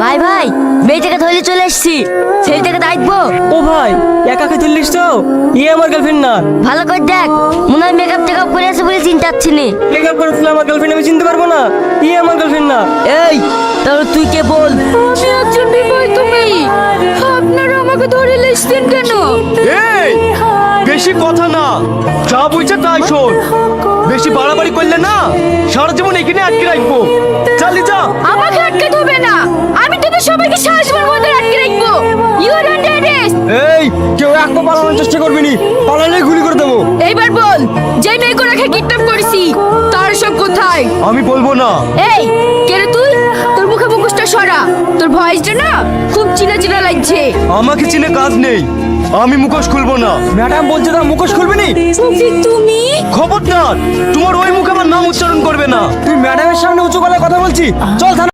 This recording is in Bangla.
ভাই ভাই, মেয়েটাকে ধরে চলে এসেছি, ছেলেটাকে দেখবো। ও ভাই, একাকে তুললিস তো? আমার গার্লফ্রেন্ড না। ভালো করে দেখ, মনে হয় মেকআপ টেকআপ করে আছে বলে চিন্তা হচ্ছে না। মেকআপ করেছিল আমার গার্লফ্রেন্ড, আমি চিনতে পারবো না? আমার গার্লফ্রেন্ড না। এই, তাহলে তুই কে বল? আমি একজন বিবাহিত মেয়ে, আপনারা আমাকে ধরে লিখছেন কেন? এই বেশি কথা না, যা বলছে তাই শোন। বেশি বাড়াবাড়ি করলে না সারা জীবন এখানে আটকে রাখবো। চালি যা। আমাকে আটকে দেবে না, আমি তোদের সবাইকে সারাজীবন মধ্যে আটকে রাখবো। You are under arrest. এই কেউ এক পা পালানোর চেষ্টা করবি নি, পালালে গুলি করে দেবো। এইবার বল, যে মেয়েকে রেখে কিডন্যাপ করেছি তার সব কোথায়? আমি বলবো না। এই কে রে তুই? তোর মুখে মুখোশটা সরা, তোর ভয়েসটা না খুব চিনা চিনা লাগছে। আমাকে চিনে কাজ নেই, আমি মুখোশ খুলবো না। ম্যাডাম বলছে তো মুখোশ খুলবি নি। তুমি খবরদার তোমার ওই মুখে আমার নাম উচ্চারণ করবে না। তুই ম্যাডামের সামনে উঁচু গলায় কথা বলছি, চল থানা।